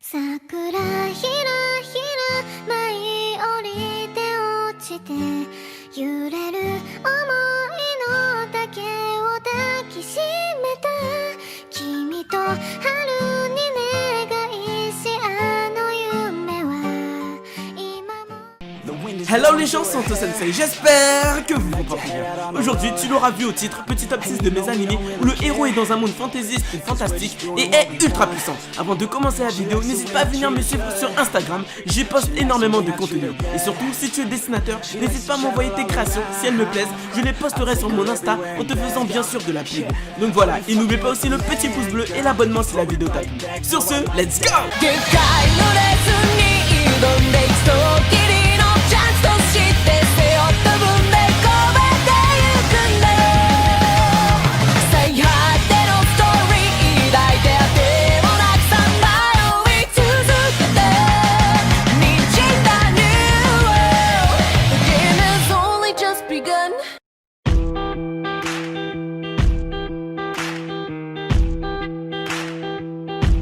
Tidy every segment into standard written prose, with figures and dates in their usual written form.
桜ひらひら舞い降りて落ちて揺れる想いの丈を抱きしめた君と春に願いしあの夢は今も。 Hello les gens, c'est Anto Sensei, j'espère que vous vous portez bien. Aujourd'hui, tu l'auras vu au titre, petit top 6 de mes animés où le héros est dans un monde fantaisiste et fantastique et est ultra puissant. Avant de commencer la vidéo, n'hésite pas à venir me suivre sur Instagram, j'y poste énormément de contenu. Et surtout, si tu es dessinateur, n'hésite pas à m'envoyer tes créations, si elles me plaisent, je les posterai sur mon Insta en te faisant bien sûr de la pub. Donc voilà, et n'oublie pas aussi le petit pouce bleu et l'abonnement si la vidéo t'a plu. Sur ce, let's go!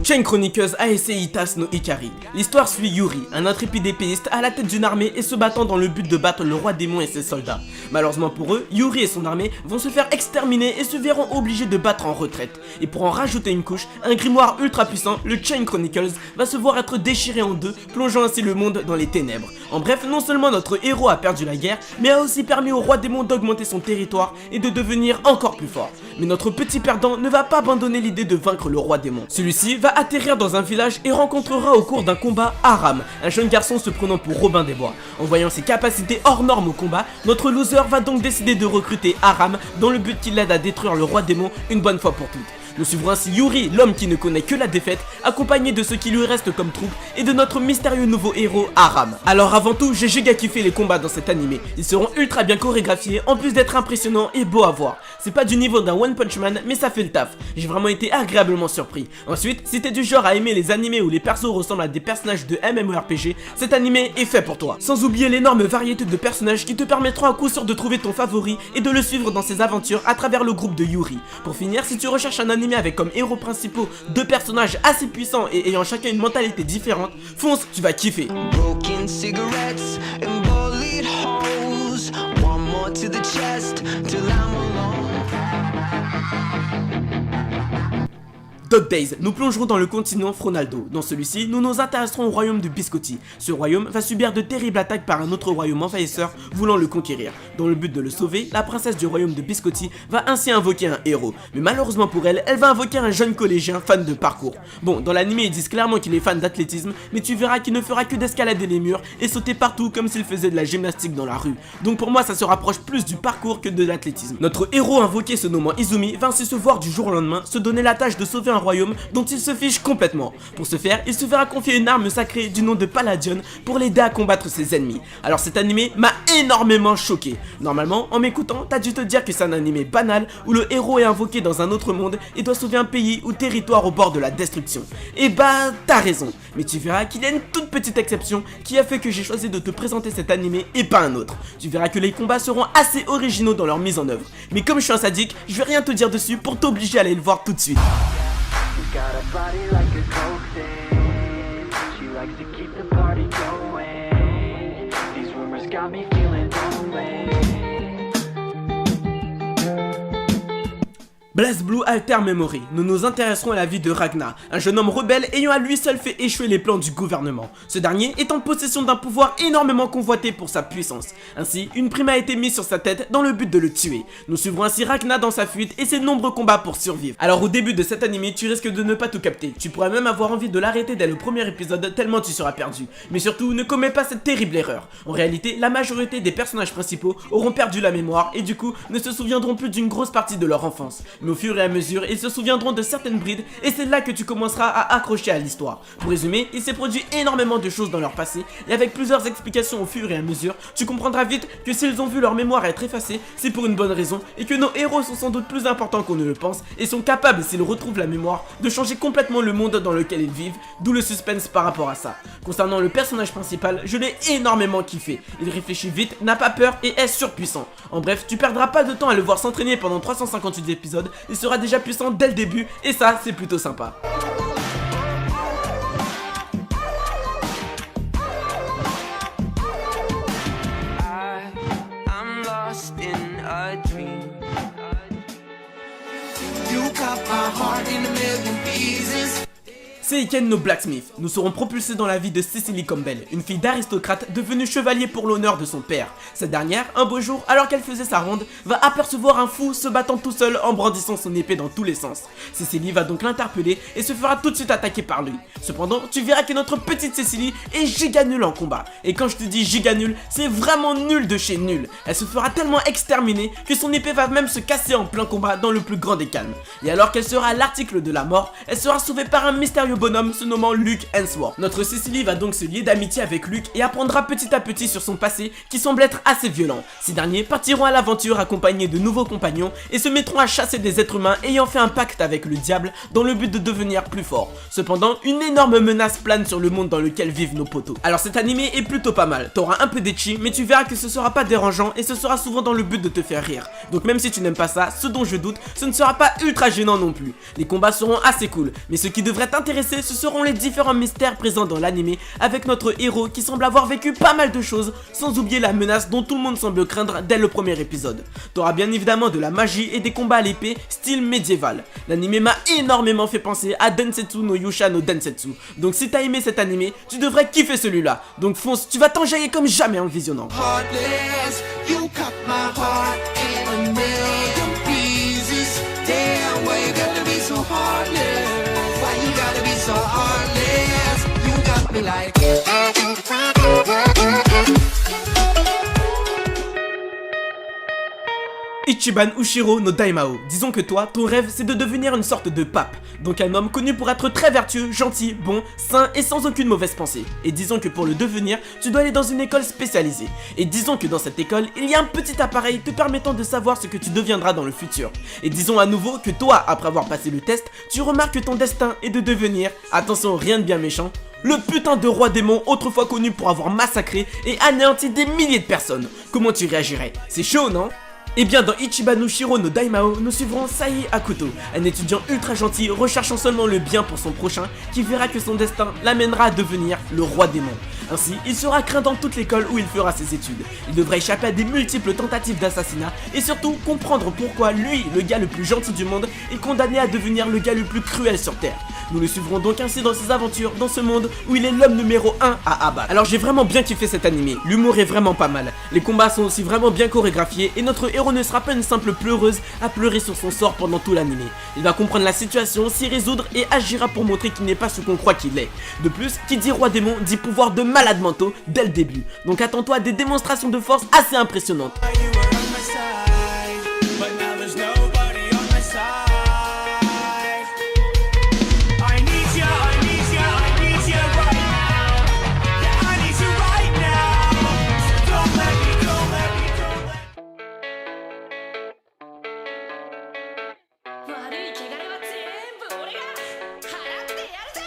Chain Chronicles ASE Itas no Ikari. L'histoire suit Yuri, un intrépide épéiste à la tête d'une armée et se battant dans le but de battre le roi démon et ses soldats. Malheureusement pour eux, Yuri et son armée vont se faire exterminer et se verront obligés de battre en retraite. Et pour en rajouter une couche, un grimoire ultra puissant, le Chain Chronicles, va se voir être déchiré en deux, plongeant ainsi le monde dans les ténèbres. En bref, non seulement notre héros a perdu la guerre, mais a aussi permis au roi démon d'augmenter son territoire et de devenir encore plus fort. Mais notre petit perdant ne va pas abandonner l'idée de vaincre le roi démon. Celui-ci va atterrir dans un village et rencontrera au cours d'un combat Aram, un jeune garçon se prenant pour Robin des Bois. En voyant ses capacités hors normes au combat, notre loser va donc décider de recruter Aram dans le but qu'il l'aide à détruire le roi démon une bonne fois pour toutes. Nous suivrons ainsi Yuri, l'homme qui ne connaît que la défaite, accompagné de ce qui lui reste comme troupe et de notre mystérieux nouveau héros Aram. Alors avant tout, j'ai giga kiffé les combats dans cet animé. Ils seront ultra bien chorégraphiés en plus d'être impressionnants et beaux à voir. C'est pas du niveau d'un One Punch Man mais ça fait le taf. J'ai vraiment été agréablement surpris. Ensuite, si t'es du genre à aimer les animés où les persos ressemblent à des personnages de MMORPG, cet animé est fait pour toi. Sans oublier l'énorme variété de personnages qui te permettront à coup sûr de trouver ton favori et de le suivre dans ses aventures à travers le groupe de Yuri. Pour finir, si tu recherches un animé avec comme héros principaux deux personnages assez puissants et ayant chacun une mentalité différente, fonce, tu vas kiffer. Dog Days, nous plongerons dans le continent Fronaldo. Dans celui-ci, nous nous intéresserons au royaume de Biscotti. Ce royaume va subir de terribles attaques par un autre royaume envahisseur voulant le conquérir. Dans le but de le sauver, la princesse du royaume de Biscotti va ainsi invoquer un héros. Mais malheureusement pour elle, elle va invoquer un jeune collégien fan de parcours. Bon, dans l'anime ils disent clairement qu'il est fan d'athlétisme, mais tu verras qu'il ne fera que d'escalader les murs et sauter partout comme s'il faisait de la gymnastique dans la rue. Donc pour moi ça se rapproche plus du parcours que de l'athlétisme. Notre héros invoqué se nommant Izumi va ainsi se voir du jour au lendemain se donner la tâche de sauver un royaume dont il se fiche complètement. Pour ce faire, il se verra confier une arme sacrée du nom de Palladion pour l'aider à combattre ses ennemis. Alors cet animé m'a énormément choqué. Normalement, en m'écoutant, t'as dû te dire que c'est un animé banal où le héros est invoqué dans un autre monde et doit sauver un pays ou territoire au bord de la destruction. Et bah, t'as raison. Mais tu verras qu'il y a une toute petite exception qui a fait que j'ai choisi de te présenter cet animé et pas un autre. Tu verras que les combats seront assez originaux dans leur mise en œuvre. Mais comme je suis un sadique, je vais rien te dire dessus pour t'obliger à aller le voir tout de suite. Got a body like a coke thing. She likes to keep the party going. These rumors got me feeling lonely. BlazBlue Alter Memory, nous nous intéresserons à la vie de Ragnar, un jeune homme rebelle ayant à lui seul fait échouer les plans du gouvernement. Ce dernier est en possession d'un pouvoir énormément convoité pour sa puissance. Ainsi, une prime a été mise sur sa tête dans le but de le tuer. Nous suivrons ainsi Ragnar dans sa fuite et ses nombreux combats pour survivre. Alors au début de cet anime, tu risques de ne pas tout capter. Tu pourrais même avoir envie de l'arrêter dès le premier épisode tellement tu seras perdu. Mais surtout, ne commets pas cette terrible erreur. En réalité, la majorité des personnages principaux auront perdu la mémoire et du coup, ne se souviendront plus d'une grosse partie de leur enfance. Mais au fur et à mesure, ils se souviendront de certaines brides et c'est là que tu commenceras à accrocher à l'histoire. Pour résumer, il s'est produit énormément de choses dans leur passé et avec plusieurs explications au fur et à mesure, tu comprendras vite que s'ils ont vu leur mémoire être effacée, c'est pour une bonne raison et que nos héros sont sans doute plus importants qu'on ne le pense et sont capables, s'ils retrouvent la mémoire, de changer complètement le monde dans lequel ils vivent, d'où le suspense par rapport à ça. Concernant le personnage principal, je l'ai énormément kiffé. Il réfléchit vite, n'a pas peur et est surpuissant. En bref, tu perdras pas de temps à le voir s'entraîner pendant 358 épisodes, il sera déjà puissant dès le début et ça c'est plutôt sympa. Seiken no Blacksmith. Nous serons propulsés dans la vie de Cecily Campbell, une fille d'aristocrate devenue chevalier pour l'honneur de son père. Cette dernière, un beau jour, alors qu'elle faisait sa ronde, va apercevoir un fou se battant tout seul en brandissant son épée dans tous les sens. Cecily va donc l'interpeller et se fera tout de suite attaquer par lui. Cependant, tu verras que notre petite Cecily est giga nulle en combat. Et quand je te dis giga nulle, c'est vraiment nul de chez nul. Elle se fera tellement exterminer que son épée va même se casser en plein combat dans le plus grand des calmes. Et alors qu'elle sera à l'article de la mort, elle sera sauvée par un mystérieux bonhomme se nommant Luke Hemsworth. Notre Cecily va donc se lier d'amitié avec Luke et apprendra petit à petit sur son passé qui semble être assez violent. Ces derniers partiront à l'aventure accompagnés de nouveaux compagnons et se mettront à chasser des êtres humains ayant fait un pacte avec le diable dans le but de devenir plus fort. Cependant, une énorme menace plane sur le monde dans lequel vivent nos potos. Alors cet animé est plutôt pas mal, t'auras un peu d'ecchi mais tu verras que ce sera pas dérangeant et ce sera souvent dans le but de te faire rire. Donc même si tu n'aimes pas ça, ce dont je doute, ce ne sera pas ultra gênant non plus. Les combats seront assez cool, mais ce qui devrait t'intéresser ce seront les différents mystères présents dans l'animé avec notre héros qui semble avoir vécu pas mal de choses sans oublier la menace dont tout le monde semble craindre dès le premier épisode. T'auras bien évidemment de la magie et des combats à l'épée style médiéval. L'animé m'a énormément fait penser à Densetsu no Yusha no Densetsu. Donc si t'as aimé cet animé, tu devrais kiffer celui-là. Donc fonce, tu vas t'enjailler comme jamais en le visionnant. Heartless, you cut my heart in a million pieces. Damn, why you gotta be so heartless? Why you gotta be so heartless? You got me like Ichiban Ushiro no Daimao. Disons que toi, ton rêve c'est de devenir une sorte de pape. Donc un homme connu pour être très vertueux, gentil, bon, sain et sans aucune mauvaise pensée. Et disons que pour le devenir, tu dois aller dans une école spécialisée. Et disons que dans cette école, il y a un petit appareil te permettant de savoir ce que tu deviendras dans le futur. Et disons à nouveau que toi, après avoir passé le test, tu remarques que ton destin est de devenir, attention rien de bien méchant, le putain de roi démon autrefois connu pour avoir massacré et anéanti des milliers de personnes. Comment tu réagirais? C'est chaud, non? Et bien dans Ichiban Ushiro no Daimao, nous suivrons Sai Hakuto, un étudiant ultra gentil recherchant seulement le bien pour son prochain qui verra que son destin l'amènera à devenir le roi démon. Ainsi, il sera craint dans toute l'école où il fera ses études. Il devra échapper à des multiples tentatives d'assassinat et surtout comprendre pourquoi lui, le gars le plus gentil du monde, est condamné à devenir le gars le plus cruel sur Terre. Nous le suivrons donc ainsi dans ses aventures dans ce monde où il est l'homme numéro 1 à abattre. Alors j'ai vraiment bien kiffé cet animé, l'humour est vraiment pas mal, les combats sont aussi vraiment bien chorégraphiés et notre héros ne sera pas une simple pleureuse à pleurer sur son sort pendant tout l'animé. Il va comprendre la situation, s'y résoudre et agira pour montrer qu'il n'est pas ce qu'on croit qu'il est. De plus, qui dit roi démon dit pouvoir de malade mentaux dès le début. Donc attends-toi à des démonstrations de force assez impressionnantes. you were on my side, but now there's nobody on my side. I need you, I need you, I need you right now. Yeah, I need you right now. So don't let me, don't let me, don't let me. 悪い汚れは全部俺が払ってやるぜ。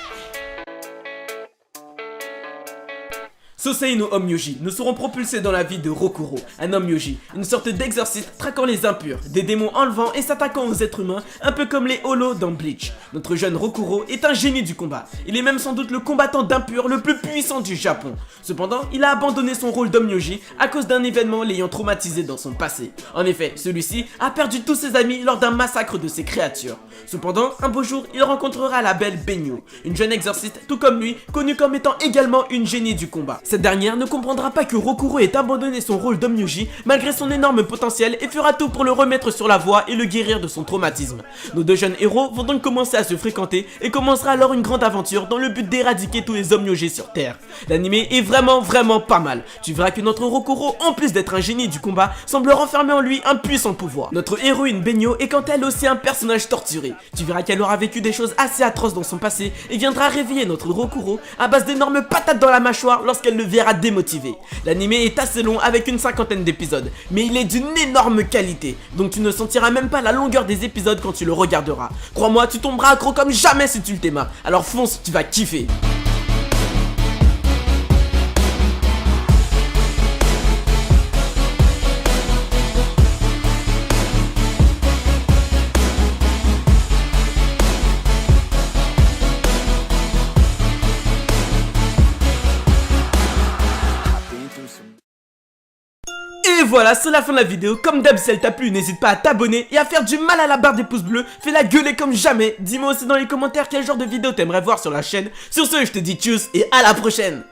Sosei no Onmyoji, nous serons propulsés dans la vie de Rokuro, un Onmyoji, une sorte d'exorciste traquant les impurs, des démons enlevant et s'attaquant aux êtres humains, un peu comme les Holos dans Bleach. Notre jeune Rokuro est un génie du combat, il est même sans doute le combattant d'impurs le plus puissant du Japon. Cependant, il a abandonné son rôle d'Onmyoji à cause d'un événement l'ayant traumatisé dans son passé. En effet, celui-ci a perdu tous ses amis lors d'un massacre de ses créatures. Cependant, un beau jour, il rencontrera la belle Benyu, une jeune exorciste tout comme lui, connue comme étant également une génie du combat. Cette dernière ne comprendra pas que Rokuro ait abandonné son rôle d'Onmyoji malgré son énorme potentiel et fera tout pour le remettre sur la voie et le guérir de son traumatisme. Nos deux jeunes héros vont donc commencer à se fréquenter et commencera alors une grande aventure dans le but d'éradiquer tous les Onmyoji sur Terre. L'animé est vraiment pas mal. Tu verras que notre Rokuro, en plus d'être un génie du combat, semble renfermer en lui un puissant pouvoir. Notre héroïne Benyu est quant à elle aussi un personnage torturé. Tu verras qu'elle aura vécu des choses assez atroces dans son passé et viendra réveiller notre Rokuro à base d'énormes patates dans la mâchoire lorsqu'elle le verra démotivé. L'animé est assez long avec une 50aine d'épisodes, mais il est d'une énorme qualité, donc tu ne sentiras même pas la longueur des épisodes quand tu le regarderas. Crois-moi, tu tomberas accro comme jamais si tu le t'aimas, alors fonce, tu vas kiffer. voilà, c'est la fin de la vidéo. Comme d'hab, si elle t'a plu, n'hésite pas à t'abonner et à faire du mal à la barre des pouces bleus. Fais-la gueuler comme jamais. Dis-moi aussi dans les commentaires quel genre de vidéo t'aimerais voir sur la chaîne. Sur ce, je te dis tchuss et à la prochaine.